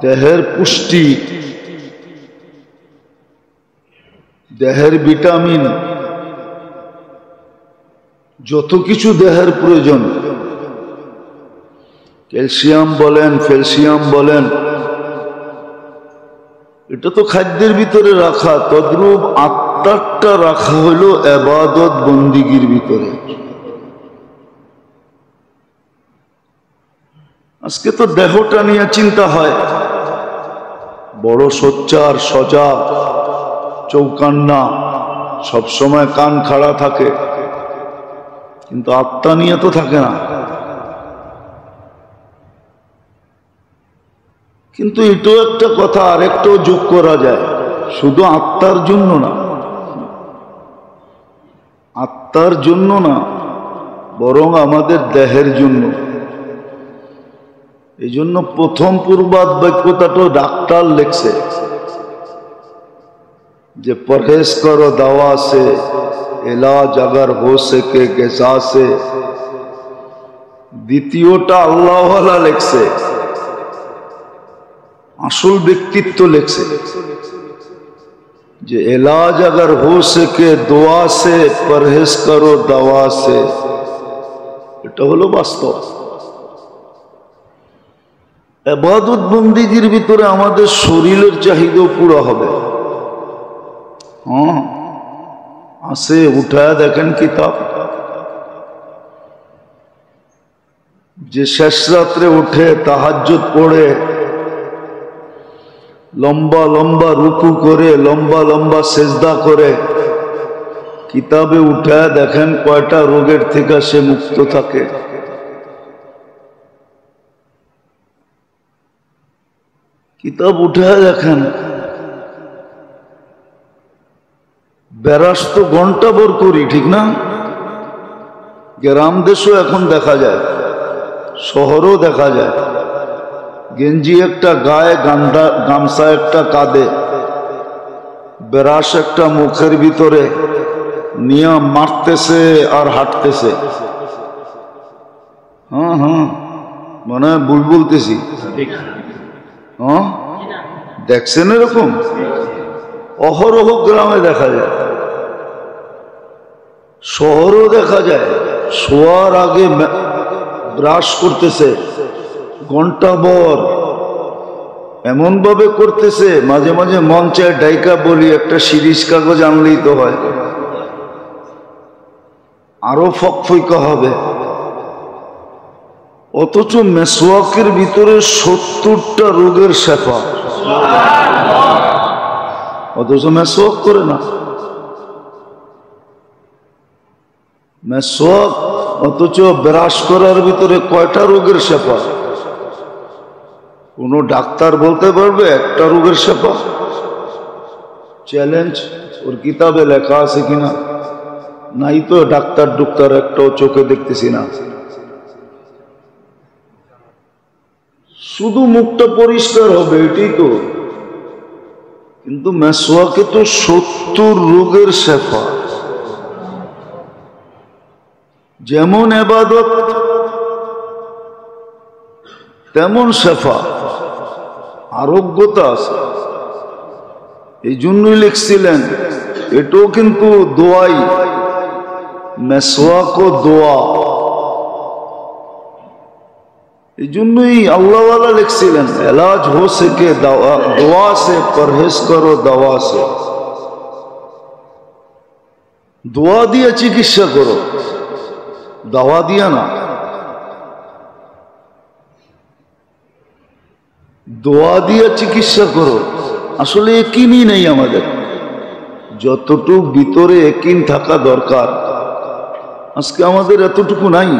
দেহের পুষ্টি, দেহের ভিটামিন, যত কিছু দেহের প্রয়োজন, ক্যালসিয়াম বলেন, ক্যালসিয়াম বলেন, এটা তো খাদ্যের ভিতরে রাখা। তদ্রূপ আত্মাটা রাখা হলো ইবাদত বন্দিগির ভিতরে। আজকে তো দেহটা নিয়ে চিন্তা হয়, বড় সোচ্চার, সজাগ, চৌকান্না, সবসময় কান খাড়া থাকে, কিন্তু আত্মা নিয়ে তো থাকে না। কিন্তু এটাও একটা কথা, আরেকটাও যোগ করা যায়, শুধু আত্মার জন্য না, আত্মার জন্য না, বরং আমাদের দেহের জন্য। এই জন্য প্রথম পূর্বাদ বাক্যটাটো ডাক্তার লেখছে যে পরহেজ করো দাওয়া সে, এলাজ अगर हो सके গিজা সে। দ্বিতীয়টা আল্লাহওয়ালা লেখছে, আসল ব্যক্তিত্ব লেখছে যে এলাজ अगर हो सके দোয়া সে, পরহেজ করো দাওয়া সে। এটা হলো বাস্তব। ইবাদত বন্দিগির ভিতরে আমাদের শরীরের চাহিদাও পুরো হবে। হ্যাঁ, আসে উঠায় দেখেন কিতাব, যে শেষ রাত্রে উঠে তাহাজ্জুদ পড়ে, লম্বা লম্বা রুকু করে, লম্বা লম্বা সেজদা করে, কিতাবে উঠায় দেখেন কয়টা রোগের থেকে সে মুক্ত থাকে। কিতাব উঠায় দেখেন, বেরাস তো ঘন্টা ভর করি, ঠিক না? গ্রাম দেশও এখন দেখা যায়, শহরও দেখা যায়, গেঞ্জি একটা গায়ে, গামছা একটা কাঁধে, বেরাস একটা মুখের ভিতরে নিয়ে মারতেছে আর হাঁটতেছে। হ্যাঁ হ্যাঁ, মানে ভুল বলতেছি? হ্যাঁ, দেখছেন এরকম অহরহ গ্রামে দেখা যায়, শহরও দেখা যায়। শোয়ার আগে ব্রাশ করতেছে ঘন্টাভর, এমন ভাবে করতেছে, মাঝে মাঝে মন চায় ডাইকা বলি একটা সিরিজ কাগজ আনলেই তো হয়, আরো ফকফইকা হবে। অথচ মেসওয়াকের ভিতরে 70টা রোগের শেফা, অথচ মেসওয়াক করে না। মেসওয়াক, অথচ ব্রাশ করার ভিতরে কয়টা রোগের শেফা? কোন ডাক্তার বলতে পারবে একটা রোগের শেফা? চ্যালেঞ্জ, ওর কিতাবে লেখা আছে কিনা? নাই তো, ডাক্তার ডুক্তার একটাও চোখে দেখতেছি না। শুধু মুখটা পরিষ্কার হবে, এটাই তো। কিন্তু মেসওয়াকে তো 70 রোগের শেফা। যেমন ইবাদত তেমন শেফা, আরোগ্যতা আছে। এই জন্যই লিখছিলেন এটাও কিন্তু দোয়াই, মেসওয়াকও দোয়া। এই জন্যই আল্লাহওয়ালা লিখছিলেন এলাজ হো সকে দোয়া সে, পরহেজ করো দাওয়া সে। দোয়া দিয়ে চিকিৎসা করো, দাওয়া দিয়া না। দোয়া দিয়ে চিকিৎসা করো। আসলে একিনই নেই আমাদের। যতটুকু ভিতরে একিন থাকা দরকার আজকে আমাদের এতটুকু নাই।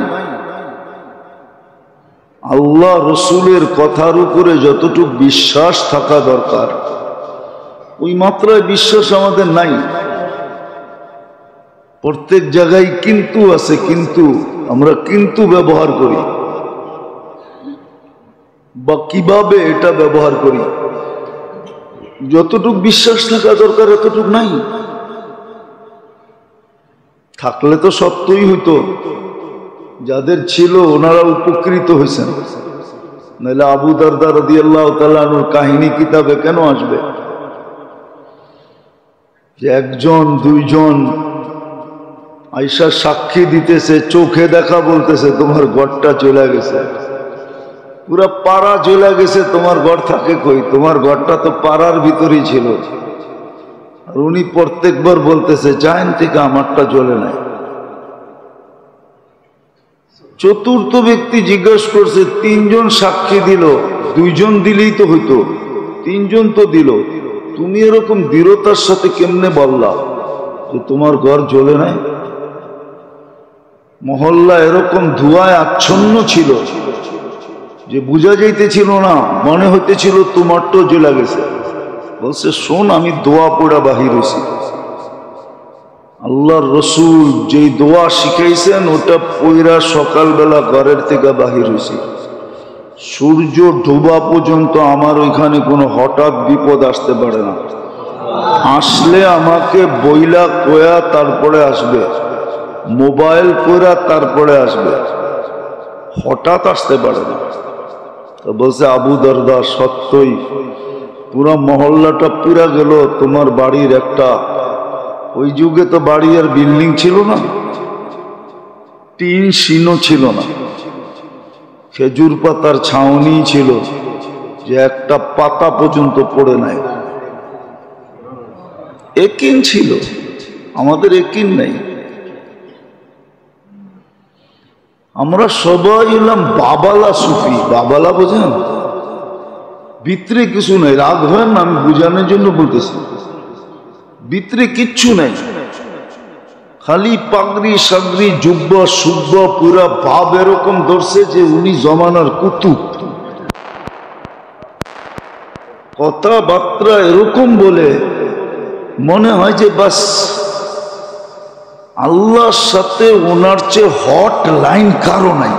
আল্লাহ রসুলের কথার উপরে যতটুকু বিশ্বাস থাকা দরকার ওই মাত্রায় বিশ্বাস আমাদের নাই। প্রত্যেক জায়গায় কিন্তু আছে, কিন্তু আমরা কিন্তু ব্যবহার করি, বা কিভাবে এটা ব্যবহার করি, যতটুকু বিশ্বাস থাকা দরকার এতটুকু নাই। থাকলে তো সত্যই হইতো, যাদের ছিল ওনারা উপকৃত হয়েছেন। নাহলে আবু দারদা রাদিয়াল্লাহু তাআলা আনহুর কাহিনী কিতাবে কেন আসবে যে একজন দুইজন আয়েশা সাক্ষী দিতেছে, চোখে দেখা বলতেছে তোমার ঘরটা চলে গেছে, পুরা পাড়া চলে গেছে, তোমার ঘর থাকে কই? তোমার ঘরটা তো পাড়ার ভিতরেই ছিল। আর উনি প্রত্যেকবার বলতেছে চাইন থেকে আমারটা চলে নাই। চতুর্থ ব্যক্তি জিজ্ঞেস করছে, তিনজন সাক্ষী দিল, দুইজন দিলেই তো হইতো, তিনজন তো দিল, তুমি এরকম দৃঢ়তার সাথে কেমনে বললা যে তোমার ঘর জ্বলে নাই? মহল্লা এরকম ধোঁয়ায় আচ্ছন্ন ছিল যে বোঝা যাইতেছিল না, মনে হইতেছিল তোমারটাও জ্বলে গেছে। বলছে শোন, আমি দোয়া পড়া বাহির হয়েছি। আল্লাহর রসুল যেই দোয়া শিখাইছেন ওটা পইরা সকালবেলা ঘরের থেকে বাহির হয়েছি। সূর্য ডোবা পর্যন্ত আমার ওইখানে কোনো হঠাৎ বিপদ আসতে পারে না। আসলে আমাকে বইলা কয়া তারপরে আসবে, মোবাইল কইরা তারপরে আসবে, হঠাৎ আসতে পারে না। তো বলছে আবু দারদা সত্যই পুরা মহল্লাটা পুরা গেল, তোমার বাড়ির একটা, ওই যুগে তো বাড়ি আর বিল্ডিং ছিল না, টিন শিনও ছিল না, খেজুর পাতার ছাউনি ছিল যে একটা পাতা পর্যন্ত পড়ে নাই। একিন ছিল, আমাদের একিন নেই। আমরা সবাই হলাম বাবালা সুফি। বাবালা বোঝেন? ভিতরে কিছু নাই, রাগ হয় না, আমি বুঝানোর জন্য বলতেছি। ভিতরে কিচ্ছু নাই, খালি পাগড়ি সাগড়ি জুব্বা সুব্বা পুরা ভাব এরকম ধরছে যে উনি জমানার কুতুব। কথাবার্তা এরকম বলে মনে হয় যে বাস আল্লাহর সাথে ওনার চেয়ে হট লাইন কারো নাই।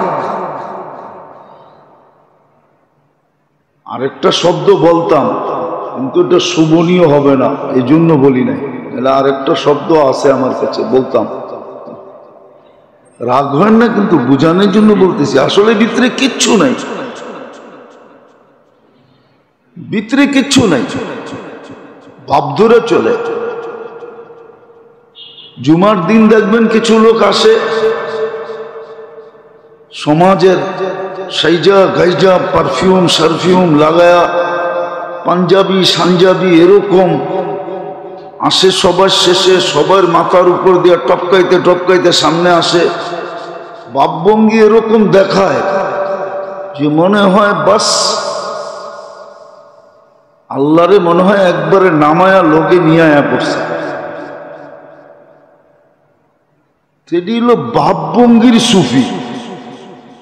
আরেকটা শব্দ বলতাম কিন্তু এটা শোভনীয় হবে না, এই জন্য বলি নাই। আরেকটা শব্দ আছে আমার কাছে, বলতাম, রাগ হয় না কিন্তু বুঝানোর জন্য বলতেছি। আসলে ভিতরে কিচ্ছু নাই, ভিতরে কিচ্ছু নাই, ভাব ধরে চলে। জুমার দিন দেখবেন কিছু লোক আসে সমাজের সাইজা গাইজা পারফিউম সারফিউম লাগায়া পাঞ্জাবি সাঞ্জাবি এরকম আসে, সবার শেষে সবার মাথার উপর দিয়ে টপকাইতে টপকাইতে সামনে আসে, ভাবভঙ্গি এরকম দেখায় যে মনে হয় বাস আল্লাহরে মনে হয় একবারে নামায়া লোকে নিয়ে আয়া পড়ছে। সেটি হলো ভাবভঙ্গির সুফি।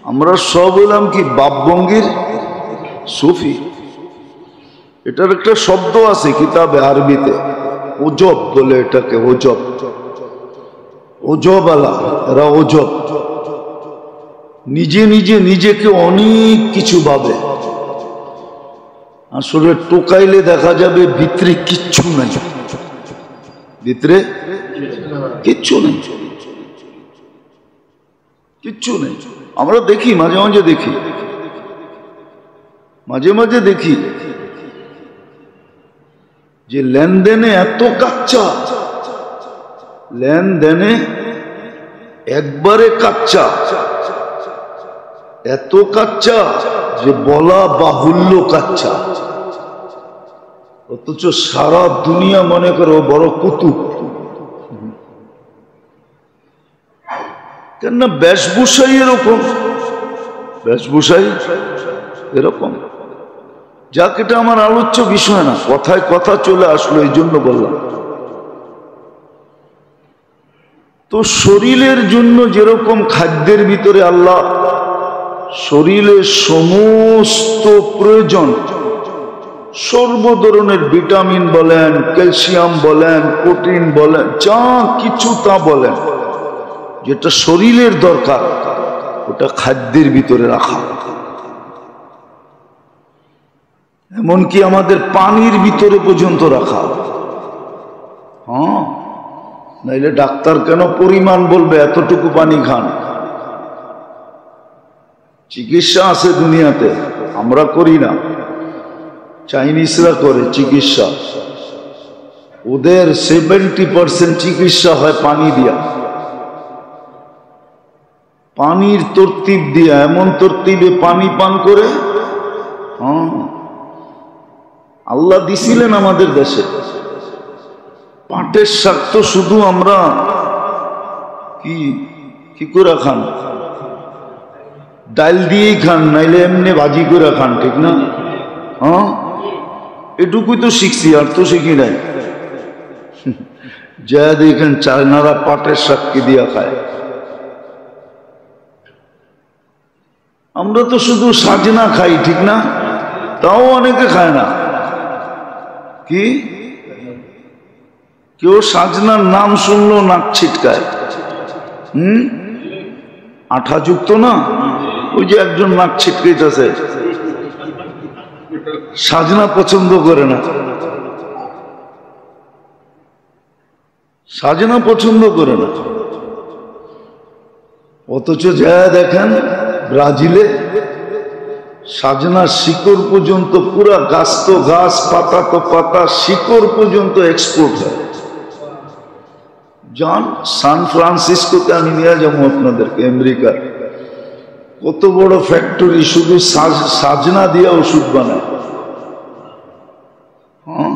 আমরা সব হলাম কি ভাবভঙ্গির সুফি। এটার একটা শব্দ আছে কিতাবে আরবিতে, ওজব বলে এটাকে, ওজব, ওজব আলা, এরা ওজব, নিজে নিজে নিজেকে অনেক কিছু ভাবে। আসলে টোকাইলে দেখা যাবে ভিতরে কিচ্ছু নাই, ভিতরে কিচ্ছু নেই, কিচ্ছু নেই। আমরা দেখি মাঝে মাঝে, দেখি মাঝে মাঝে দেখি যে লেনদেনে এত কাচ্চা, লেনদেনে একবারে কাচ্চা, এত কাচ্চা যে বলা বাহুল্য কাচ্চা, অথচ সারা দুনিয়া মনে করো বড় কুতুব। কেননা বেশভূষাই এরকম, বেশভূষাই এরকম। যাক, এটা আমার আলোচ্য বিষয় না, কথায় কথা চলে আসলো এই জন্য বললাম। তো শরীরের জন্য যেরকম খাদ্যের ভিতরে আল্লাহ শরীরের সমস্ত প্রয়োজন, সর্ব ধরনের ভিটামিন বলেন, ক্যালসিয়াম বলেন, প্রোটিন বলেন, যা কিছু তা বলেন, যেটা শরীরের দরকার ওটা খাদ্যের ভিতরে রাখা। এমনকি আমাদের পানির ভিতরে পর্যন্ত রাখা। হ্যাঁ, নাইলে ডাক্তার কেন পরিমাণ বলবে এতটুকু পানি খান? চিকিৎসা আছে দুনিয়াতে, আমরা করি না, চাইনিজরা করে চিকিৎসা। ওদের 70% চিকিৎসা হয় পানি দিয়া, পানির তরতিব দিয়া, এমন তরতিবে পানি পান করে। হ্যাঁ, আল্লাহ দিছিলেন আমাদের দেশে। পাটের শাক তো শুধু আমরা কি করে খান, ডাল দিয়েই খান, নাইলে এমনি ভাজি করে খান, ঠিক না? হ্যাঁ, এটুকুই তো শিখছি, আর তো শিখি নাই। যা দেখেন চায়নারা পাটের শাক কি দিয়া খায়, আমরা তো শুধু সাজনা খাই, ঠিক না? তাও অনেকে খায় না। কি কেউ সাজনার নাম শুনলো নাক ছিটকায়। আঠা যুক্ত না, ওই যে একজন নাক ছিটকাইতেছে, সাজনা পছন্দ করে না, সাজনা পছন্দ করে না। অথচ যা দেখেন ব্রাজিলে সাজনার শিকড় পর্যন্ত, পুরা গাছ তো গাছ, পাতা তো পাতা, শিকড় পর্যন্ত এক্সপোর্ট হয়। যান সান ফ্রান্সিসকোতে আমি নিয়ে যাবো আপনাদেরকে, আমেরিকার কত বড় ফ্যাক্টরি, শুধু সাজনা দিয়ে ওষুধ বানায়। হ্যাঁ,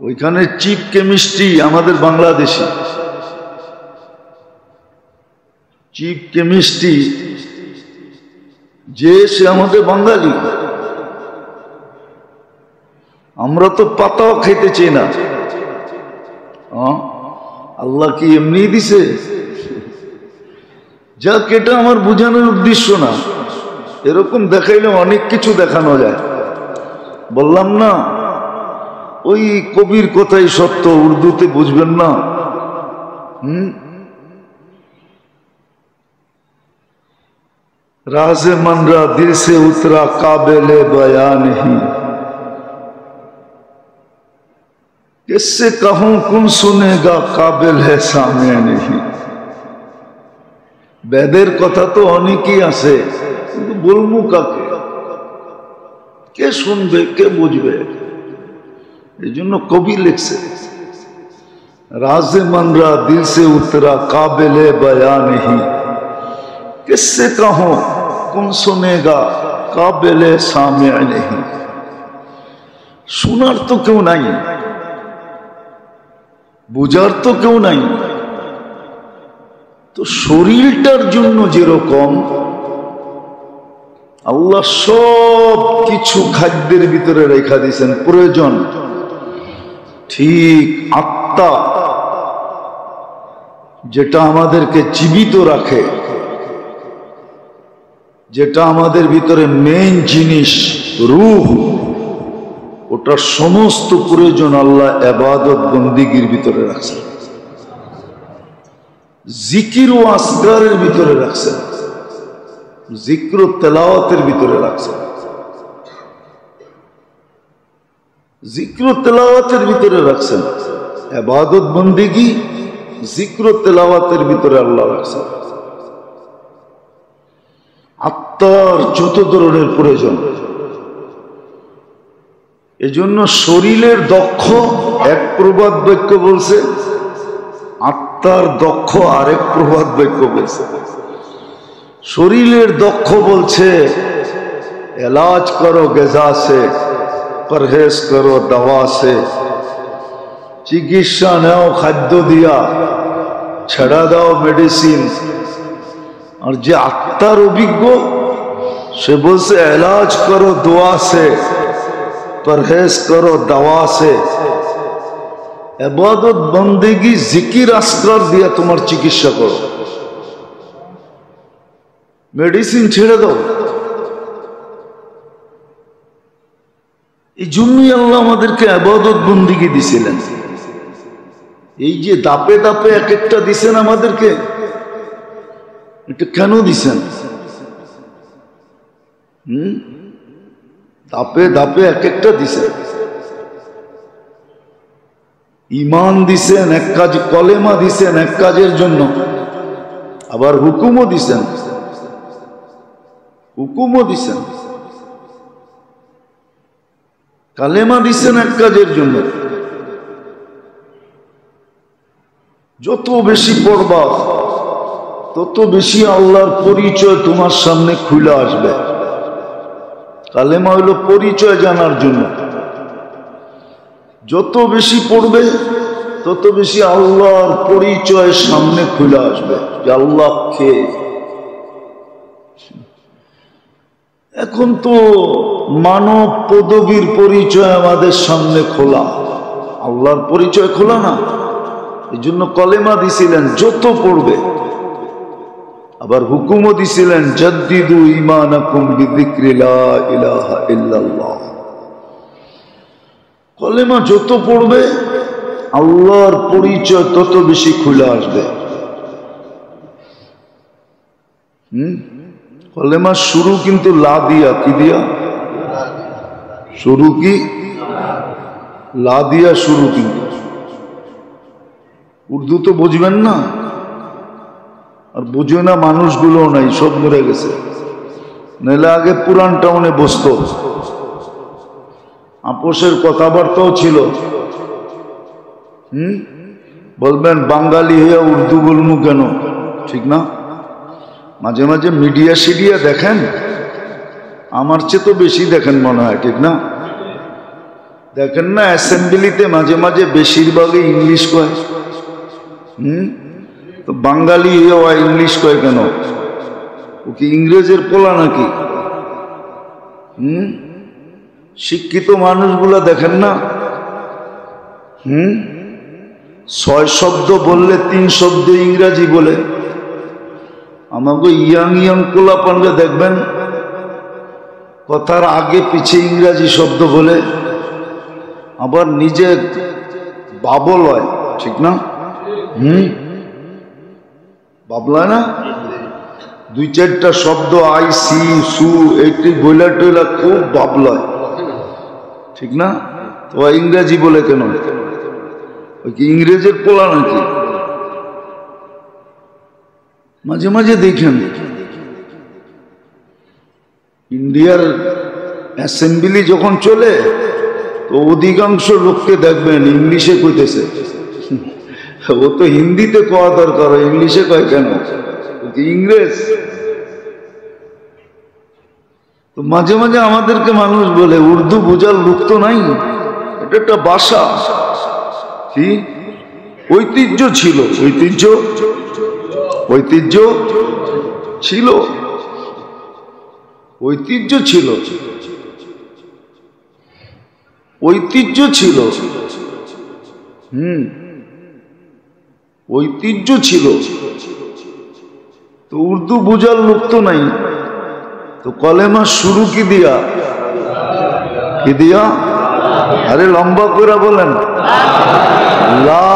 ওইখানে চিফ কেমিস্ট্রি আমাদের বাংলাদেশি, চিফ কেমিস্ট্রি যে সে আমাদের বাঙালি। আমরা তো পাতাও খাইতে চাই না। আল্লাহ কি এমনি দিছে? যাক, এটা আমার বোঝানোর উদ্দেশ্য না, এরকম দেখাইলে অনেক কিছু দেখানো যায়। বললাম না, ওই কবির কথাই সত্য, উর্দুতে বুঝবেন না। राज़े मनरा दिल से उतरा काबिले बया नहीं, किससे कहूं कौन सुनेगा काबिल है सामने नहीं। বেদের কথা তো অনেকই আছে, কিন্তু বলবো কাকে, কে শুনবে, কে বুঝবে? এই জন্য কবি লিখছে, রাज़े मनरा दिल से उतरा काबिले बया नहीं, किससे कहूं कौन सुनेगा काबिले सामिअ नहीं। শোনার তো কেউ নাই, বুঝার তো কেউ নাই। তো শরীরটার জন্য যেরকম আল্লাহ সব কিছু খাদ্যের ভিতরে রেখা দিয়েছেন প্রয়োজন, ঠিক আত্মা যেটা আমাদেরকে জীবিত রাখে, যেটা আমাদের ভিতরে মেইন জিনিস রূহ, ওটার সমস্ত প্রয়োজন আল্লাহ ইবাদত বন্দেগীর ভিতরে রাখছেন, জিকির ও আসগারের ভিতরে রাখছেন, জিক্র ও তেলাওয়াতের ভিতরে রাখছেন, জিক্র ও তেলাওয়াতের ভিতরে রাখছেন। ইবাদত বন্দেগী জিক্র ও তেলাওয়াতের ভিতরে আল্লাহ রাখছেন। আত্মার যত ধরনের প্রয়োজন, এজন্য শরীরের দক্ষ এক প্রবাদ বাক্য বলছে, আত্মার দক্ষ আরেক প্রবাদ বাক্য বলছে। শরীরের দক্ষ বলছে এলাজ করো গজা সে, পরহেজ করো দাওয়া সে, চিকিৎসা নেও খাদ্য দিয়া, ছেড়া দাও মেডিসিন। আর যে আত্মার অভিজ্ঞ সে বলছে এলাজ করো দোয়া সে, পরহেজ করো দাওয়া সে। ইবাদত বন্দেগী জিকির আসকার দিয়া তোমার চিকিৎসা করো, মেডিসিন ছেড়ে দাও। এই জন্যই আল্লাহ আমাদেরকে ইবাদত বন্দেগী দিছিলেন। এই যে দাপে দাপে এক একটা দিছেন আমাদেরকে, এটা কেন দিছেন? দাপে দাপে এক একটা দিছেন। ঈমান দিছেন এক কাজ, কলেমা দিছেন এক কাজের জন্য, আবার হুকুমও দিছেন, হুকুমও দিছেন। কালেমা দিছেন এক কাজের জন্য। যত বেশি পড়বা তত বেশি আল্লাহর পরিচয় তোমার সামনে খুলে আসবে। কালেমা হইল পরিচয় জানার জন্য। যত বেশি পড়বে তত বেশি আল্লাহর পরিচয় সামনে খুলে আসবে যে আল্লাহ কে। এখন তো মানব পদবীর পরিচয় আমাদের সামনে খোলা, আল্লাহর পরিচয় খোলা না। এই জন্য কলেমা দিছিলেন যত পড়বে, আবার হুকুমও দিছিলেন জাদ্দিদু ঈমানাকুম বিযিকরি লা ইলাহা ইল্লাল্লাহ। কলেমা যত পড়বে আল্লাহর পরিচয় তত বেশি খুলে আসবে। কলেমা শুরু কিন্তু লা দিয়া, কি দিয়া শুরু? কি লা দিয়া শুরু? কিন্তু উর্দু তো বুঝবেন না, আর বুঝে না মানুষগুলো নাই, সব মরে গেছে। নাহলে আগে পুরান টাউনে বসতো, আপোষের কথাবার্তাও ছিল। বলবেন বাঙালি হইয়া উর্দু বলমু কেন? ঠিক না? মাঝে মাঝে মিডিয়া সিডিয়া দেখেন, আমার চেয়ে তো বেশি দেখেন মনে হয়, ঠিক না? দেখেন না অ্যাসেম্বলিতে মাঝে মাঝে বেশিরভাগই ইংলিশ কয়। তো বাঙালি হইয়া ইংলিশ কয় কেন? ও কি ইংরেজের পোলা নাকি? শিক্ষিত মানুষগুলা দেখেন না, 6 শব্দ বললে 3 শব্দ ইংরাজি বলে। আমাকে ইয়াং ইয়াং পোলা পানলে দেখবেন কথার আগে পিছে ইংরাজি শব্দ বলে, আবার নিজে বাবল হয়, ঠিক না? বাবলায় না, 2-4টা শব্দ আই সি সু এইটি বইলা টইলা খুব বাবলায়, ঠিক না? তো ইংরাজি বলে কেন? ওই কি ইংরেজের পোলা নাকি? মাঝে মাঝে দেখেন ইন্ডিয়ার অ্যাসেম্বলি যখন চলে তো অধিকাংশ লোককে দেখবেন ইংলিশে কইতেছে। ও তো হিন্দিতে কওয়া দরকার, ইংলিশে কয় কেন? ইংরেজ। তো মাঝে মাঝে আমাদেরকে মানুষ বলে উর্দু বোঝার লোক তো নাই, এটা একটা ভাষা। কি ঐতিহ্য ছিল, ঐতিহ্য ঐতিহ্য ছিল, ঐতিহ্য ছিল, ঐতিহ্য ছিল, ঐতিহ্য ছিল। তো উর্দু বোঝার লোক তো নাই, তো কলেমা শুরু কি দিয়া? কি দিয়া? আরে লম্বা করে বলেন, লা।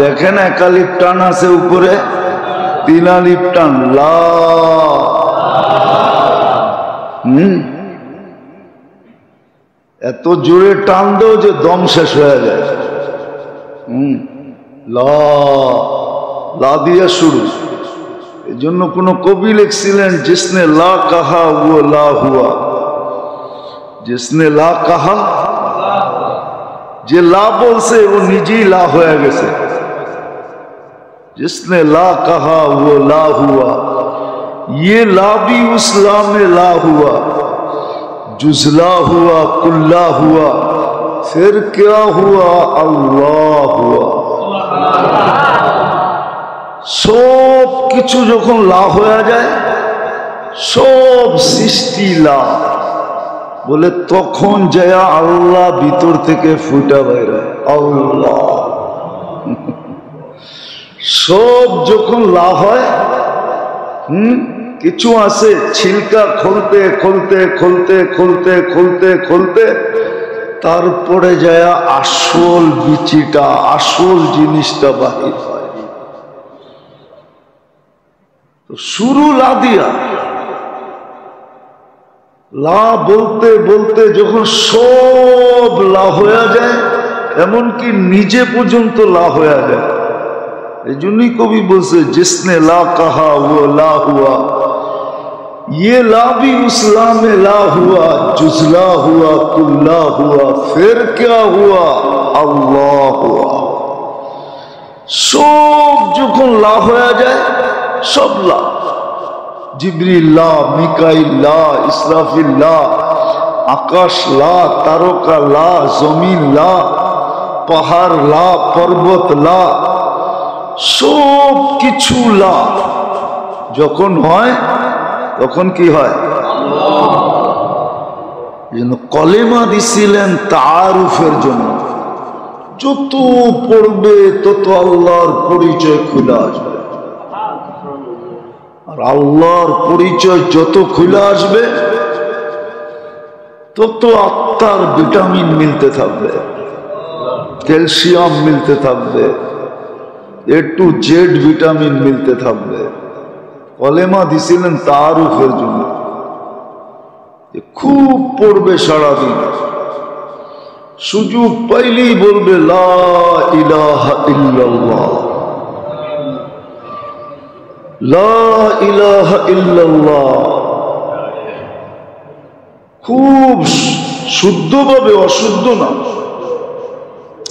দেখেন একালিপ টান আছে উপরে, 3 আলিপ টান, লা। এত জোরে টান দাও যে দম শেষ হয়ে যায়। লা, লা দিয়া শুরু। এই জন্য কোন কবি লিখছিলেন, জিসনে লা কাহা ও লা হুয়া। জিসনে লা কাহা, যে লা বলছে ও নিজেই লা হয়ে গেছে। जिसने ला कहा वो ला हुआ, ये ला भी उस ला में ला हुआ, जुजला हुआ, कुल्ला हुआ, फिर क्या हुआ? अल्लाह हुआ। सब किछु যখন লা হয়ে যায়, সব সৃষ্টি লা বলে, তখন যায় আল্লাহ ভিতর থেকে ফুটা বাইরে, আল্লাহ। সব যখন লা হয়, কিছু আছে ছিলকা খুলতে খুলতে খুলতে খুলতে খুলতে খুলতে তারপরে যায় আসল বিচিটা, আসল জিনিসটা বাহির হয়। তো শুরু লা দিয়া, লা বলতে বলতে যখন সব লা হয়ে যায়, এমনকি নিজে পর্যন্ত লা হয়ে যায়। এই জন্যই কবি বলছে, জিসনে লা কাহা ও লা হুয়া, ये ला भी उस ला में ला हुआ, जुजला हुआ, कुल्ला हुआ, फिर क्या हुआ? अल्लाह हुआ। सब যখন লা হয়ে যায়, সব লা, জিবরিল লা, মিকাইল লা, ইসরাফিল লা, আকাশ লা, তারকা লা, জমিন লা, পাহাড় লা, পর্বত লা, সব কিছু লা যখন হয় তখন কি হয়? কলেমা দিছিলেন তাআরুফের জন্য। যত পড়বে তত আল্লাহর পরিচয় খুলে আসবে, আর আল্লাহর পরিচয় যত খুলে আসবে তত আত্মার ভিটামিন মিলতে থাকবে, ক্যালসিয়াম মিলতে থাকবে, A to Z ভিটামিন মিলতে থাকবে। কলেমা দিছিলেন তাআরুফের জন্য। খুব পড়বে সারাদিন, সুযোগ পাইলেই বলবে লা ইলাহা ইল্লাল্লাহ, লা ইলাহা ইল্লাল্লাহ। খুব শুদ্ধভাবে, অশুদ্ধ না।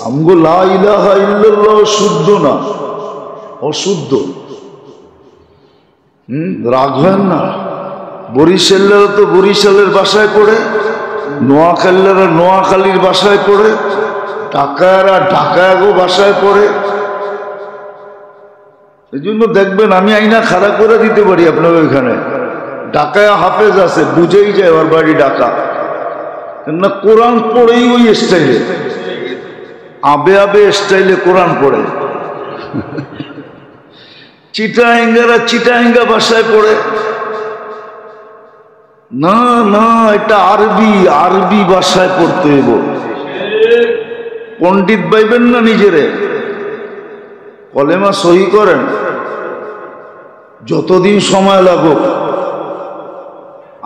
আমগো লা ইলাহা ইল্লাল্লাহ শুদ্ধ না, অশুদ্ধ। রাখবেন না। বরিশালেরা তো বরিশালের ভাষায় পড়ে, নোয়াখালীরা নোয়াখালীর ভাষায় পড়ে, ঢাকায়রা ঢাকায়গো ভাষায় পড়ে। এই জন্য দেখবেন আমি আইনা খাড়া করে দিতে পারি আপনার ওইখানে। ঢাকায় হাফেজ আছে, বুঝেই যায় ওর বাড়ি ঢাকা, কেননা কোরআন পড়েই ওই স্টাইলে, আবে আবে স্টাইলে কোরআন পড়ে। চিটাঙ্গারা চিটাঙ্গা ভাষায় পড়ে। না না, এটা আরবি, আরবি ভাষায় পড়তে হইব। পণ্ডিত পাইবেন না নিজেরে, কলেমা সহি করেন, যতদিন সময় লাগুক।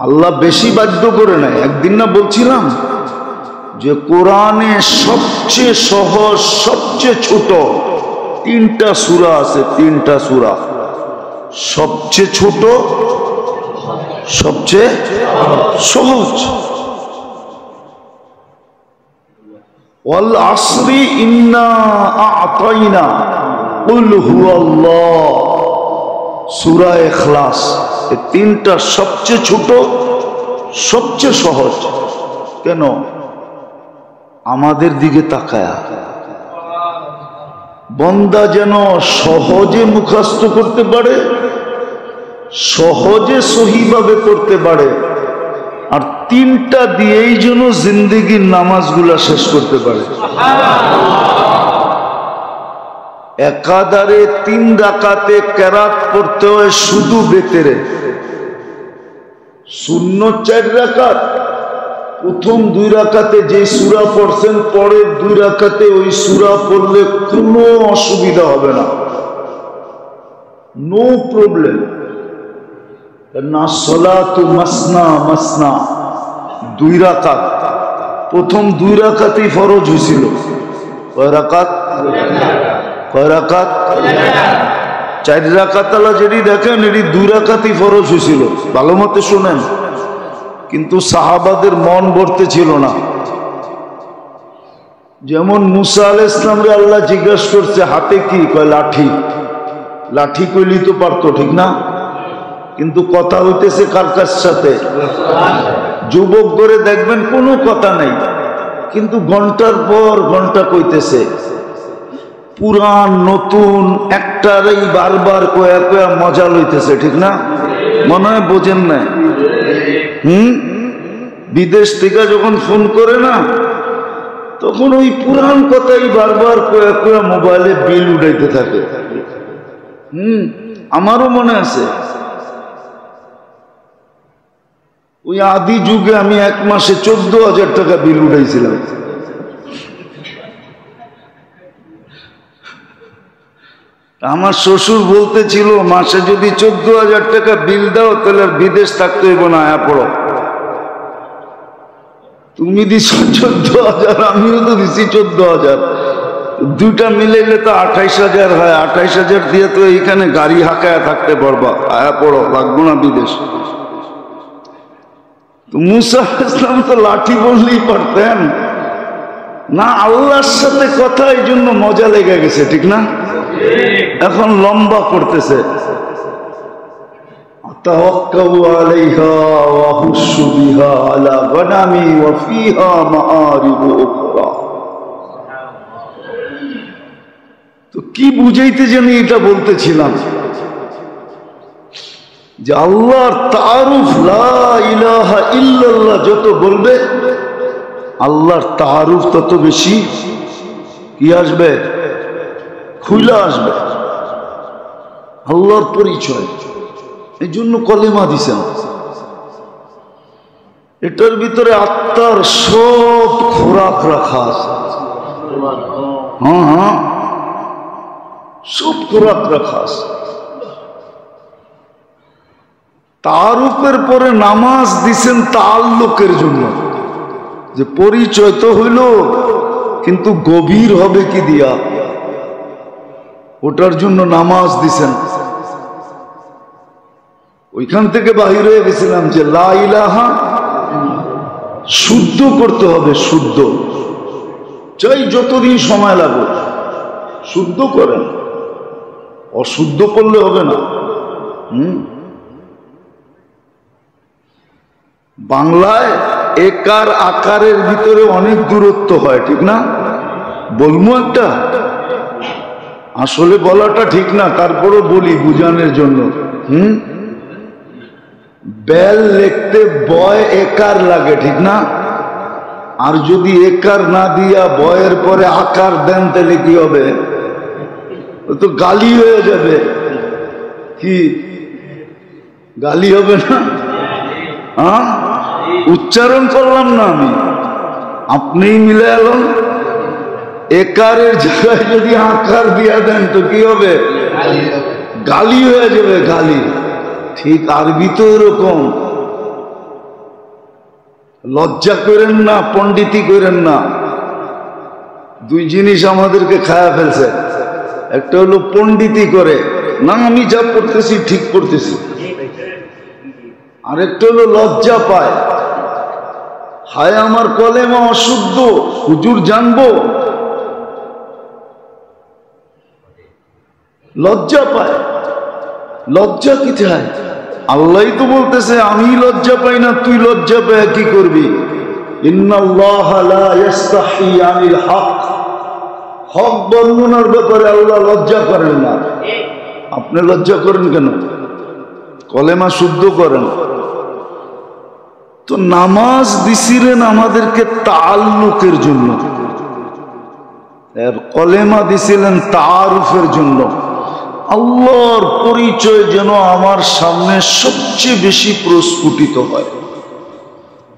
আল্লাহ বেশি বাধ্য করে নাই। একদিন না বলছিলাম যে কোরআনে সবচেয়ে সহজ, সবচেয়ে ছোট তিনটা সূরা আছে, তিনটা সূরা। সবচেয়ে ছোট, সবচেয়ে সহজ। ওয়াল আসরি ইন্না আ'তাইনা কুল হুয়াল্লাহ, সূরা ইখলাস। এই তিনটা সবচেয়ে ছোট, সবচেয়ে সহজ। কেন? আমাদের দিকে তাকায়া বন্দা যেন সহজে মুখস্থ করতে পারে, সহজে সহিভাবে করতে পারে, আর তিনটা দিয়েই যেন জিন্দেগির নামাজগুলা শেষ করতে পারে। একাধারে 3 রাকাতে কেরাত পড়তে হয় শুধু বেতেরে। সুন্নত 4 রাকাত, প্রথম 2 রাকাতে যে সূরা পড়ছেন, পরের 2 রাকাতে ওই সূরা পড়লে কোনো অসুবিধা হবে না, নো প্রবলেম। না সলাতু মাসনা মাসনা, 2 রাকাত। প্রথম 2 রাকাতেই ফরজ হয়েছিল। কয় রাকাত? কয় রাকাত? 4 রাকাত। আলা যেটি দেখেন এটি 2 রাকাতই ফরজ হয়েছিল। ভালো মতো শুনেন। কিন্তু সাহাবাদের মন ভরতে ছিল না। যেমন মুসা আলাইহিস সালামরে আল্লাহ জিজ্ঞাসা করছে হাতে কি? কয় লাঠি। লাঠি কইলি তো পারতো, ঠিক না? কিন্তু কথা হইতেছে কার কার সাথে? যুবক করে দেখবেন কোনো কথা নেই, কিন্তু ঘন্টার পর ঘন্টা কইতেছে। পুরান নতুন একটারই বারবার কয়া কয়া মজা লইতেছে, ঠিক না? মনে হয় বোঝেন না। বিদেশ থেকে যখন ফোন করে না, তখন ওই পুরান কথাই বারবার কয়া কয়া মোবাইলে বিল উঠাইতে থাকে। আমারও মনে আছে, ওই আদি যুগে আমি 1 মাসে 14,000 টাকা বিল উঠাইছিলাম। আমার শ্বশুর বলতেছিল মাসে যদি 14,000 টাকা বিল দাও তাহলে আর বিদেশ থাকতে হইব না, আয়া পড়ো। তুমি দিছ 14,000, আমিও তো দিছি 14,000, দুইটা মিলাইলে তো 28,000 হয়। 28,000 দিয়ে তো এইখানে গাড়ি হাঁকায় থাকতে পারবা, আয়া পড়ো, লাগবো না বিদেশ। তো মুসা ইসলাম তো লাঠি বললেই পারতেন না, আল্লাহর সাথে কথা, এই জন্য মজা লেগে গেছে, ঠিক না? এখন লম্বা করতেছে, তাওয়াক্কালু আলাইহা ওয়া হুশু বিহা আলা গনামি ওয়া ফিহা মাআরিবু উখরা। তো কি বুঝাইতে জানি এটা বলতেছিলাম যে আল্লাহর তারুফ, লা ইলাহা ইল্লাল্লাহ যত বলবে আল্লাহর তারুফ তত বেশি কি আসবে, খুলে আসবে, আল্লাহর পরিচয়। এই জন্য কলেমা দিছেন। এটার ভিতরে আত্মার সব খোরাক রাখা আছে। হ্যাঁ হ্যাঁ, সব খোরাক রাখা আছে। তারুফের পরে নামাজ দিছেন তাআল্লুকের জন্য, যে পরিচয় তো হইল কিন্তু গভীর হবে কি দিয়া, ওটার জন্য নামাজ দিছেন। ওইখান থেকে বাহির হয়ে গেছিলাম যে লা ইলাহা শুদ্ধ করতে হবে, শুদ্ধ, চাই যতদিন সময় লাগবে শুদ্ধ করেন, অশুদ্ধ করলে হবে না। বাংলায় একার আকারের ভিতরে অনেক দূরত্ব হয়, ঠিক না? বলবো একটা, আসলে বলাটা ঠিক না, তারপরও বলি বুঝানোর জন্য। বেল লিখতে বয় একার লাগে, ঠিক না? আর যদি একার না দিয়া বয়ের পরে আকার দেন তাহলে কি হবে? তো গালি হয়ে যাবে। কি গালি হবে না? হ্যাঁ, উচ্চারণ করলাম না আমি, আপনিই মিলে এলেন। একারের জায়গায় যদি আকার দিয়া দেন তো কি হবে? গালি হয়ে যাবে, গালি। ঠিক আরবি তো এরকম। লজ্জা করেন না, পণ্ডিতি করেন না। দুই জিনিস আমাদেরকে খায়া ফেলছে। একটা হলো পণ্ডিতি করে, না আমি যা পড়তেছি ঠিক পড়তেছি। আরেকটা হলো লজ্জা পায়, হায় আমার কলেমা অশুদ্ধ, হুজুর জানবো, লজ্জা পায়। লজ্জা কি চায়? আল্লাহই তো বলতেছে আমি লজ্জা পাই না, তুই লজ্জা পায় কি করবি? ইন্নাল্লাহা লা ইস্তাহি আনিল হক, হক বর্ণনার ব্যাপারে আল্লাহ লজ্জা করেন না। আপনি লজ্জা করেন কেন? কলেমা শুদ্ধ করেন। তো নামাজ দিছিলেন আমাদেরকে তাআল্লুকের জন্য, আর কলেমা দিছিলেন তাআরুফের জন্য। আল্লাহর পরিচয় যেন আমার সামনে সবচেয়ে বেশি প্রস্ফুটিত হয়।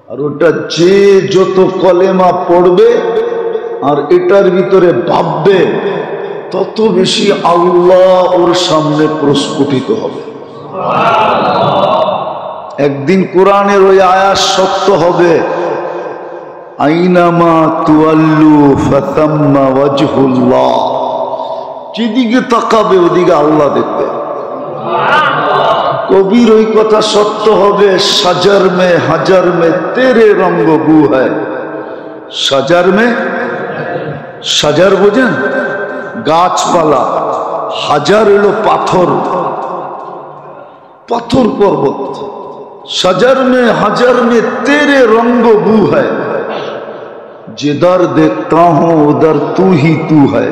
আর ওটা যে যত কলেমা পড়বে আর এটার ভিতরে ভাববে, তত বেশি আল্লাহ ওর সামনে প্রস্ফুটিত হবে। একদিন কোরআনের ওই আয়াত সত্য হবে, আইনামা তুয়াল্লু ফাতাম্মা ওয়াজহুল্লাহ। যেদিকে তাকাবে ওদিকে আল্লাহ দেখবে। কবির ওই কথা সত্য হবে, সাজার মে হাজার মে তেরে রঙ্গ বু হ্যায়। সাজার মে, সাজার বোঝেন গাছপালা, হাজার হলো পাথর, পাথর পর্বত। সাজার মে হাজার মে তেরে রঙ্গ বু হ্যায়, जिधर देखता हूं उधर तू ही तू है।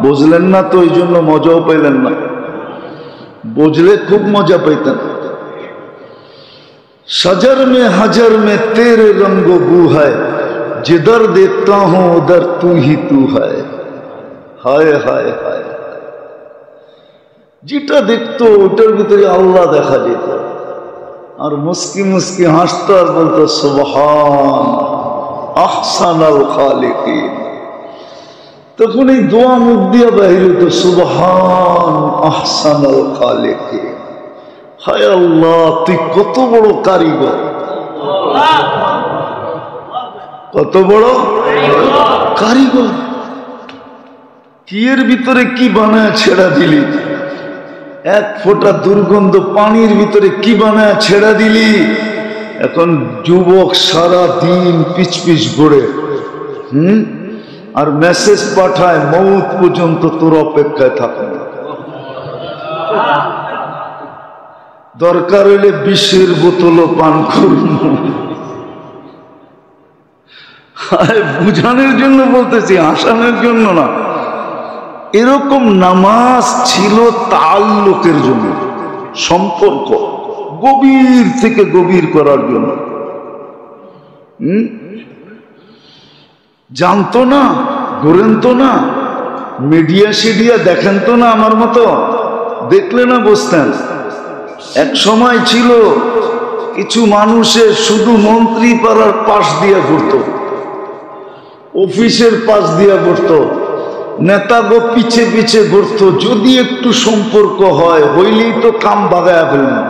বুঝলেন না তো, এই জন্য মজাও পাইলেন না। বুঝলে খুব মজা পাইতেন। सजर में हजर में तेरे रंगो बू है, जिधर देखता हूं उधर तू ही तू है। हाय हाय हाय, যেটা দেখতো ওটার ভিতরে আল্লাহ দেখা যেত। আর মুস্কি মুস্কি হাসতো আর বলতো সুবহান আহসানাল খালিকিন। তখন এই দোয়া মুখ দিয়ে বাহির হতো, সুবহান আহসানাল খালিকিন। হায় আল্লাহ, তুই কত বড় কারিগর, কত বড় কারিগর। কি এর ভিতরে কি বানায় ছেড়া দিলি, এক ফোঁটা দুর্গন্ধ পানির ভিতরে কি বানায় ছেড়া দিলি, এখন যুবক সারা দিন পিচ পিচ ঘুরে আর মেসেজ পাঠায় মৌত পর্যন্ত তোর অপেক্ষায় থাকবে, দরকার হইলে বিষের বোতলও পান করুন। বুঝানোর জন্য বলতেছি, হাসানোর জন্য না। এরকম নামাজ ছিল তাআল্লুকের জন্য, সম্পর্ক গভীর থেকে গভীর করার জন্য। জানতো না, ঘুরেন তো না, মিডিয়া সিডিয়া দেখেন তো না, আমার মতো দেখলে না বসতেন। এক সময় ছিল কিছু মানুষের শুধু মন্ত্রী পাড়ার পাশ দিয়ে ঘুরতো, অফিসের পাশ দিয়ে ঘুরতো, নেতাগো পিছে পিছে ঘুরতো, যদি একটু সম্পর্ক হয় হইলেই তো কাম বাগায়া ফেললেন।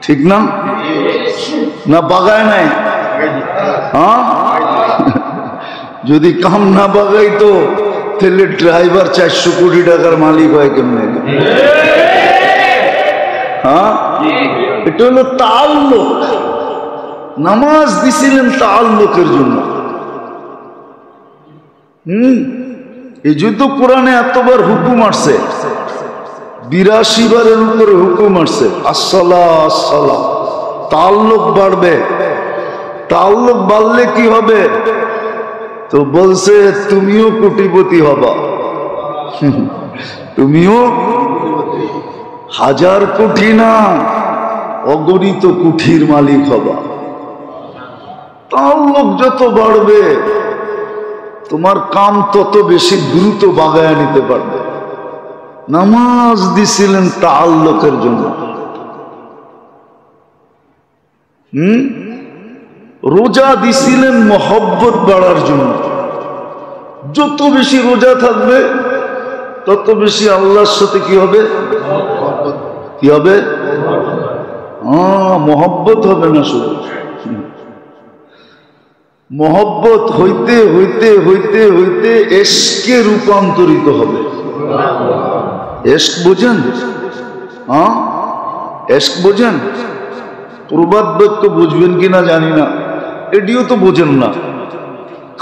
ঠিক না? না বাগায় নাই? হ্যাঁ, যদি কাম না বাগাইতো তাহলে ড্রাইভার 400 কোটি টাকার মালিক হয় কেমনে? হ্যাঁ, এটা হলো তাআল্লুক। নামাজ দিছিলেন তাআল্লুকের জন্য। এই জন্য কোরআনে এতবার হুকুম আসছে, 82 বারের উপরে হুকুম আসছে আসসালাহ আসসালাহ। তাআল্লুক বাড়বে, তাআল্লুক বাড়লে কি হবে? তো বলছে তুমিও কোটিপতি হবা, তুমিও 1000 কোটি না অগণিত কোটির মালিক হবা। তাআল্লুক যত বাড়বে তোমার কাম তত বেশি দ্রুত বাগায় নিতে পারবে। নামাজ দিছিলেন তাআল্লুকের জন্য। রোজা দিছিলেন মহব্বত বাড়ার জন্য। যত বেশি রোজা থাকবে তত বেশি আল্লাহর সাথে কি হবে? কি হবে? মহব্বত হবে না, শুধু মহব্বত হইতে হইতে হইতে হইতে এশকে রূপান্তরিত হবে। এশক বোঝেন? এশক বোঝেন? প্রবাদ বাক্য বুঝবেন কিনা জানি না, এটিও তো বোঝেন না,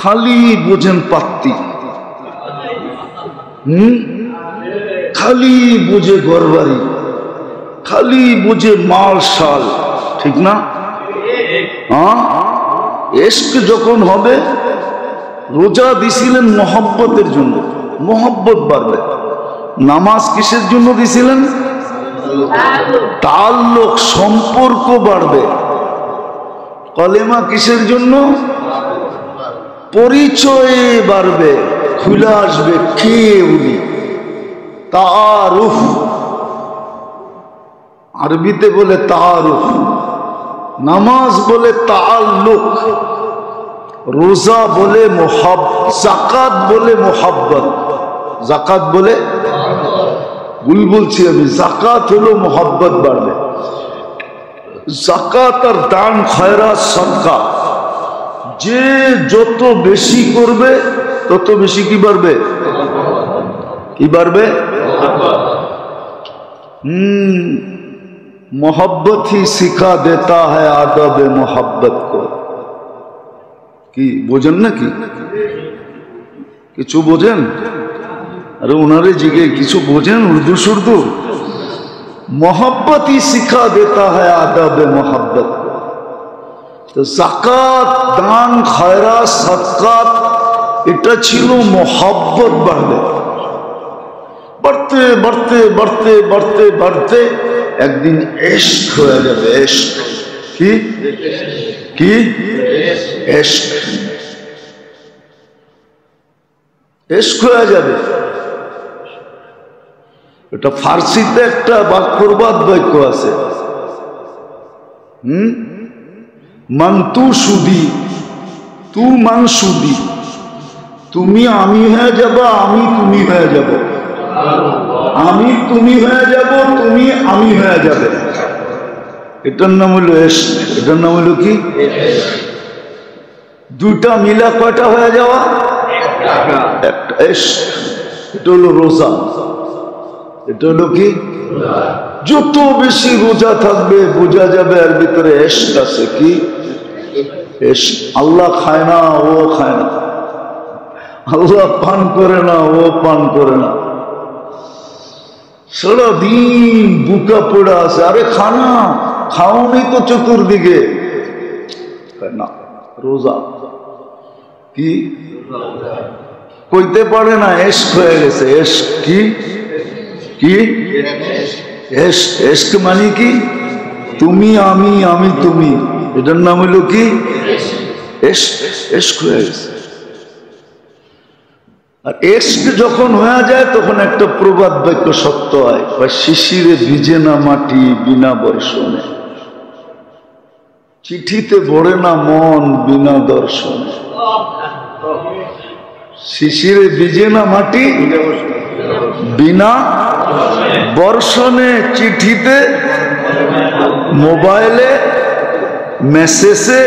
খালি বোঝেন পাত্তি। খালি বোঝে ঘরবাড়ি, খালি বোঝে মাল শাল, ঠিক না? এশক যখন হবে, রোজা দিছিলেন মহব্বতের জন্য, মহব্বত বাড়বে। নামাজ কিসের জন্য দিছিলেন? তাআল্লুক, সম্পর্ক বাড়বে। কলেমা কিসের জন্য? পরিচয়ে বাড়বে, খুলে আসবে কে উনি, তাআরুফ। আরবিতে বলে তাআরুফ, নামাজ বলে তাআল্লুক, রোজা বলে যাকাত বলে মুহাব্বত। যাকাত বলে, ভুল বলছি আমি, যাকাত হলো মুহাব্বত বাড়বে। যাকাত আর দান খয়রাত সাদকা যে যত বেশি করবে তত বেশি কি বাড়বে? কি বাড়বে? मोहब्बत ही सिखा देता है आदब मोहब्बत को। কি বোঝেন নাকি? কিছু বোঝেন? আরে উনারে জিগে কিছু বোঝেন? উর্দু সুর্দু? मोहब्बत ही सिखा देता है आदब मोहब्बत। তো যাকাত, দান, খয়রাত, সাদকাত এটা ছিল মোহব্বত বাড়বে। बढ़ते बढ़ते बढ़ते बढ़ते बढ़ते একদিন ইশক হয়ে যাবে। ইশক কি? কি ইশক? ইশক হয়ে যাবে। এটা ফার্সিতে একটা প্রবাদ বাক্য আছে, মান তু সুদি তু মান সুদি। তুমি আমি হয়ে যাবা, আমি তুমি হয়ে যাব, আমি তুমি হয়ে যাব, তুমি আমি হয়ে যাবে। এটার নাম হলো ইশক। এটার নাম হলো কি? দুটা মিলা কয়টা হয়ে যাওয়া? একটা ইশক। এটা হলো রোজা। এটা হলো কি? যত বেশি রোজা থাকবে বোঝা যাবে এর ভিতরে এশক আছে। কি এশক? আল্লাহ খায় না, ও খায় না। আল্লাহ পান করে না, ও পান করে না। সারাদিন বুকা পড়ে আছে। আরে খানা খাওনি তো চতুর্দিকে না। রোজা কি কইতে পারে না, এশক হয়ে গেছে। এশক কি? কি এশক মানে কি? তুমি আমি, আমি তুমি, এটার নাম হইল কি? এশক হয়ে গেছে। আর এশক যখন হয়ে যায় তখন একটা প্রবাদ বাক্য সত্য হয়, শিশিরে ভিজে না মাটি বিনা বর্ষণে, চিঠিতে ভরে না মন বিনা দর্শনে। শিশিরে ভিজে না মাটি বিনা বর্ষণে, চিঠিতে, মোবাইলে, মেসেজে,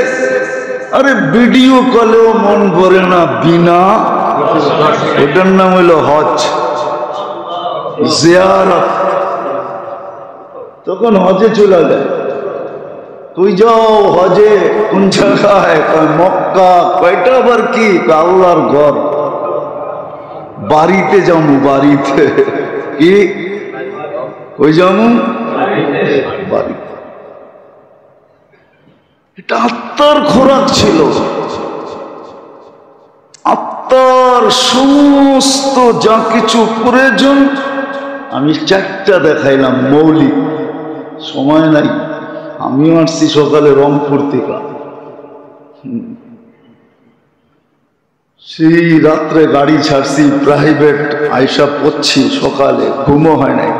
আরে ভিডিও কলেও মন ভরে না বিনা। ওটার নাম হইল হজ, জিয়ারত। তখন হজে চলে যায়। তুই যাও হজে? কোন জায়গায়? মক্কা। কয়টা আবার কি? আল্লাহর ঘর। বাড়িতে যাবো, বাড়িতে। কি ওই যাবো? বাড়িতে। এটা আত্মার খোরাক ছিল। আত্মার সমস্ত যা কিছু প্রয়োজন আমি চারটা দেখাইলাম মৌলিক। সময় নাই, আমিও আসছি সকালে রংপুর থেকে। সেই রাত্রে গাড়ি ছাড়ছি প্রাইভেট, আইসা পড়ছি সকালে, ঘুমও হয় নাই।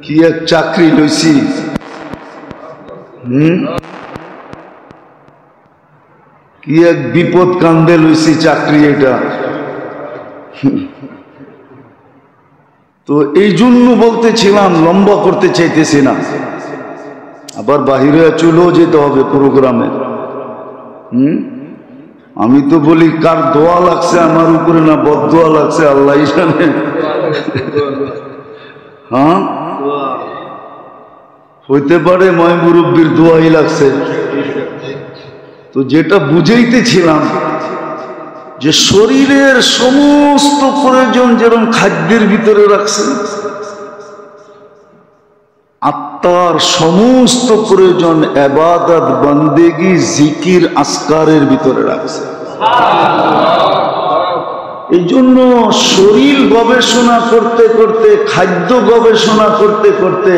কি এক চাকরি লইছি। কি এক বিপদ কান্দে লইছি চাকরি এটা। তো এই জন্য বলতেছিলাম, লম্বা করতে চাইতেছি না। আবার বাহিরে চলেও যেতে হবে প্রোগ্রামে। আমি তো বলি কার দোয়া লাগছে আমার উপরে, না বদদোয়া লাগছে আল্লাহ জানে। হ্যাঁ, হইতে পারে ময় মুরব্বীর দোয়াই লাগছে। তো যেটা বুঝাইতেছিলাম যে শরীরের সমস্ত প্রয়োজন যেরকম খাদ্যের ভিতরে রাখছে, আত্মার সমস্ত প্রয়োজন ইবাদত, বন্দেগী, জিকির, আসকারের ভিতরে রাখছে। এই জন্য শরীর গবেষণা করতে করতে, খাদ্য গবেষণা করতে করতে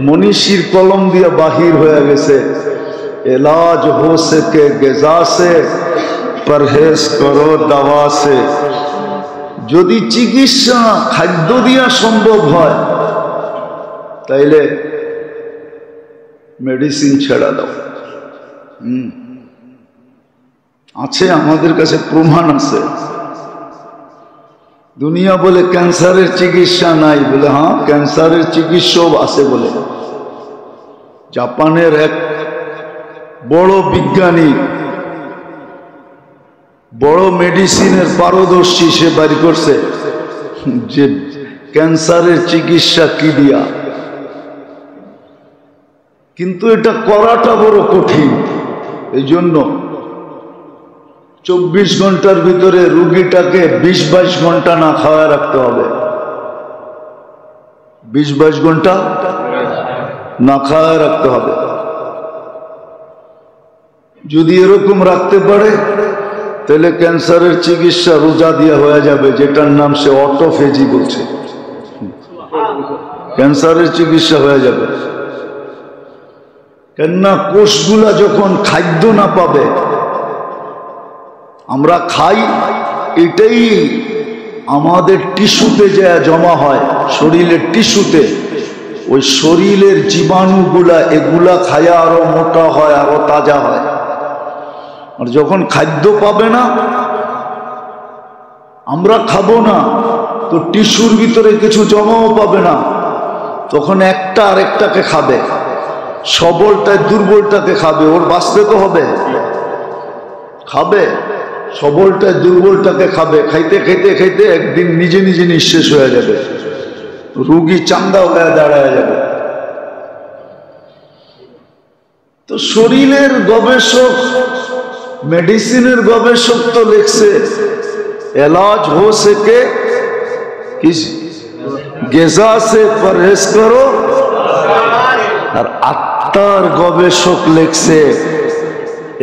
মনীষীর কলম দিয়ে বাহির হয়ে গেছে, এলাজ হো সকে গজা সে, পরহেজ করো দাওয়া সে। যদি চিকিৎসা খাদ্য দিয়া সম্ভব হয় তাইলে মেডিসিন ছেড়া দাও। আছে, আমাদের কাছে প্রমাণ আছে। দুনিয়া বলে ক্যান্সারের চিকিৎসা নাই, বলে হ্যাঁ ক্যান্সারের চিকিৎসাও আছে বলে। জাপানের এক বড় বিজ্ঞানী, বড় মেডিসিনের পারদর্শী, সে বাড়ি করছে যে ক্যান্সারের চিকিৎসা কি দিয়া। কিন্তু এটা করাটা বড় কঠিন। এই জন্য 24 ঘন্টার ভিতরে রুগীটাকে 20-22 ঘন্টা না খাওয়া রাখতে হবে। 20-22 ঘন্টা না খাওয়া রাখতে হবে। যদি এরকম রাখতে পারে তাহলে ক্যান্সারের চিকিৎসা রোজা দিয়া হয়ে যাবে, যেটার নাম সে অটোফেজি বলছে। ক্যান্সারের চিকিৎসা হয়ে যাবে। কেননা কোষগুলা যখন খাদ্য না পাবে, আমরা খাই, এটাই আমাদের টিস্যুতে যা জমা হয়, শরীরের টিস্যুতে, ওই শরীরের জীবাণুগুলা এগুলা খায়া আরো মোটা হয়, আরো তাজা হয়। আর যখন খাদ্য পাবে না, আমরা খাবো না, তো টিস্যুর ভিতরে কিছু জমাও পাবে না, তখন একটা আরেকটাকে খাবে, সবলটায় দুর্বলটাকে খাবে, ওর বাঁচতে তো হবে, খাবে। সবলটা দুর্বলটাকে খাবে, খাইতে খাইতে খাইতে একদিন নিজে নিজে নিঃশেষ হয়ে যাবে, রুগী চাঙ্গা হয়ে দাঁড়ায় যাবে। তো শরীরের গবেষক, মেডিসিনের গবেষক তো লিখছে इलाज हो सके किस गेजा से परहेज करो, और आत्मार गवेषक लिखছে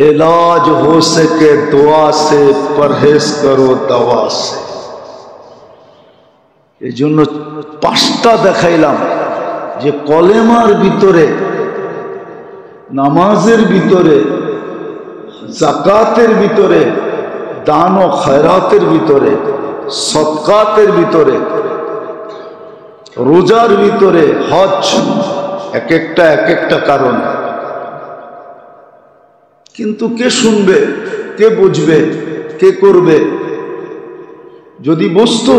इलाज हो सके दुआ से परहेज करो दवा से। এই জন্য পাঁচটা দেখাইলাম যে কলেমার ভিতরে, নামাজের ভিতরে, যাকাতের ভিতরে, দান ও খয়রাতের ভিতরে, সদকাতের ভিতরে, রোজার ভিতরে, হজ, এক একটা কারণ। কিন্তু কে শুনবে, কে বুঝবে, কে করবে? যদি বুঝতো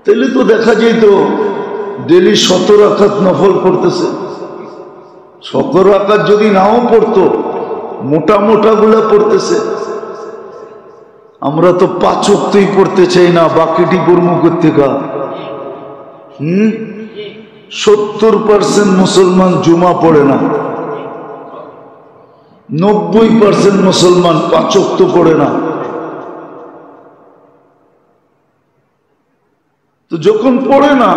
তাহলে তো দেখা যেত ডেলি 17 রাকাত নফল করতেছে। 17 রাকাত যদি নাও পড়তো, মোটা মোটা গুলা পড়তেছে। আমরা তো 5 ওয়াক্তই পড়তে চাই না, বাকিটি কর্ম করতে গা। 70% মুসলমান জুমা পড়ে না, 90% মুসলমান 5 ওয়াক্ত পড়ে না। তো যখন পড়ে না,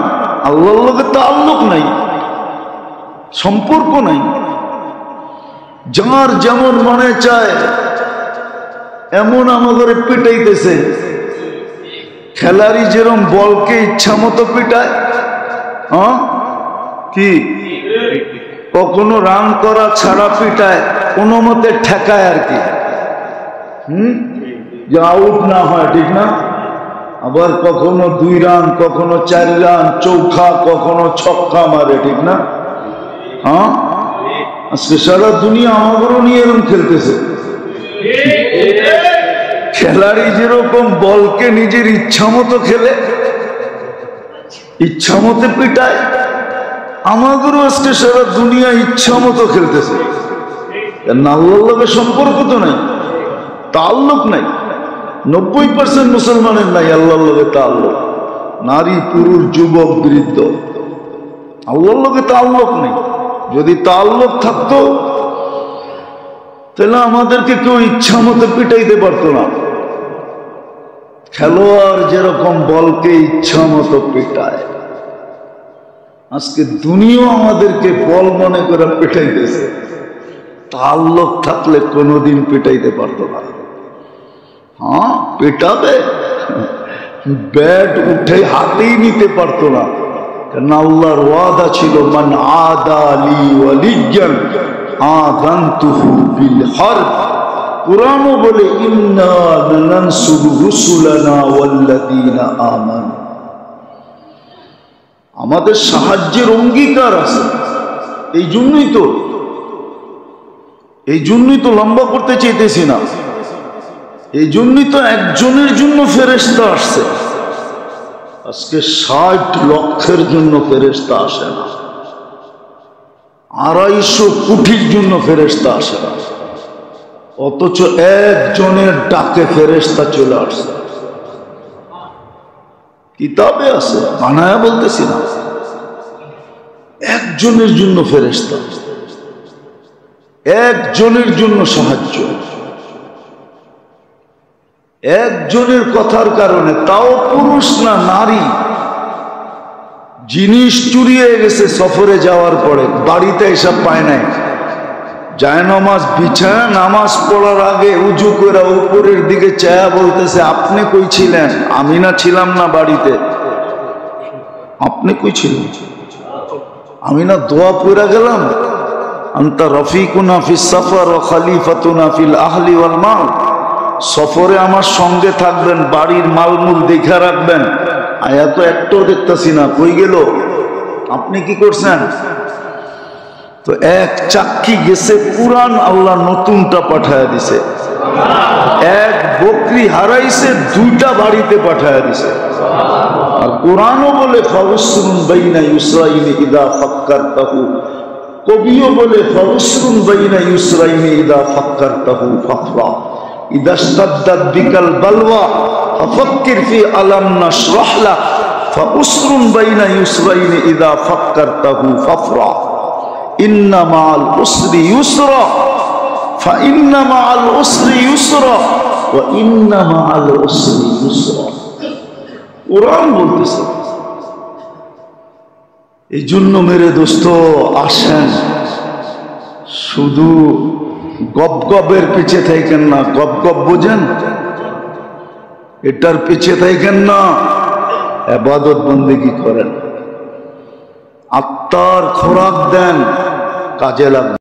আল্লাহর লগে তাআল্লুক নাই, সম্পর্ক নাই। যার যেমন মনে চায় এমন আমাদের পিটাইতেছে। খেলারি যেরকম বলকে ইচ্ছা মতো পিটায়, কি কখনো রান করা ছাড়া পিটায়, কোনো মতে ঠেকায় আর কি, যে আউট না হয়, ঠিক না? আবার কখনো 2 রান, কখনো 4 রান, চৌখা, কখনো ছক্কা মারে, ঠিক না? আজকে সারা দুনিয়া আমাদেরও নিয়ে এরকম খেলতেছে। খেলাড়ি যেরকম বলকে নিজের ইচ্ছা মতো খেলে, ইচ্ছা মতো পিটায়, আমাদেরও আজকে সারা দুনিয়া ইচ্ছা মতো খেলতেছে। আল্লাহর লগে সম্পর্ক তো নাই, তাআল্লুক নাই। 90% মুসলমানের নাই আল্লাহর লগে তাআল্লুক। নারী, পুরুষ, যুবক, বৃদ্ধ, আল্লাহর লগে তাআল্লুক নেই। যদি তাআল্লুক থাকতো তাহলে আমাদেরকে কেউ ইচ্ছা মতো পিটাইতে পারতো না। খেলোয়াড় যেরকম বলকে ইচ্ছা মতো পিটায়, আজকে দুনিয়া আমাদেরকে বল মনে করে পিটাইতেছে। তাআল্লুক থাকলে কোনোদিন পিটাইতে পারতো না। পিটাবে, ব্যাট উঠে হাতেই নিতে পারতো না, কারণ আল্লাহর ওয়াদা ছিল, মান আদা লি ওয়ালিয়ান আযানতুহু বিল হারব। কুরআনও বলে, ইন্না লানানসুরু রুসুলানা ওয়াল্লাযীনা আমানু। আমাদের সাহায্যের অঙ্গীকার আছে। এই জন্যই তো লম্বা করতে চাইতেছি না। এই জন্যই তো একজনের জন্য ফেরেশতা আসছে। আজকে 60 লক্ষের জন্য ফেরেশতা আসে না, 250 কোটির জন্য ফেরেশতা আসে না, অথচ একজনের ডাকে ফেরেশতা চলে আসছে। কিতাবে আছে, বানায়া বলতেছি না। একজনের জন্য ফেরেশতা, একজনের জন্য সাহায্য, একজনের কথার কারণে, তাও পুরুষ না নারী। জিনিস চুরিয়ে গেছে সফরে যাওয়ার পরে, বাড়িতে এসব পায় নাই, জায়নামাজ বিছায়া নামাজ পড়ার আগে উজু করে উপরের দিকে চায়া বলতেছে, আপনি কই ছিলেন? আমি না ছিলাম না বাড়িতে। আপনি কই ছিলেন? আমি না দোয়া পড়া গেলাম, আনতা রফিকুনা ফিস সফর ওয়া খলিফাতুনা ফিল আহলি ওয়াল মাল। সফরে আমার সঙ্গে থাকবেন, বাড়ির মালমূল দেখা রাখবেন। আয়া তো একটাও দেখতেছি না, কই গেল? আপনি কি করছেন? তো এক চাক্কি গেছে পুরান, আল্লাহ নতুনটা পাঠায়া দিছে। এক বকরি হারাইছে, 2টা বাড়িতে পাঠায়া দিছে। আর কোরআনও বলে, ফাউসরুন বাইনা ইউসরাইনি ইদা ফাক্কারতাহু। কবিও বলে, ফাউসরুন বাইনা ইউসরাইনি ইদা ফাক্কারতাহু ফাফরা। ইদাশতাদ্দাত বিকাল বালওয়া ফাফাক্কির ফি আলাম নাশরাহ লাক ফাউসরুন বাইনা ইউসরাইন ইযা ফাক্কারতাহু ফাফরা ইন্না মাআল উসরি ইউসরা ফাইন্না মাআল উসরি ইউসরা ওয়া ইন্না মাআল উসরি ইউসরা। কোরআন বলতেছে। এই জন্য মেরে দোস্ত আসেন, শুধু গপ গপের পিছে থাকেন না। গপ গপ বোঝেন? এটার পিছে থাকেন না, ইবাদত বন্দেগী করেন, আত্মার খোরাক দেন, কাজে লাগবে।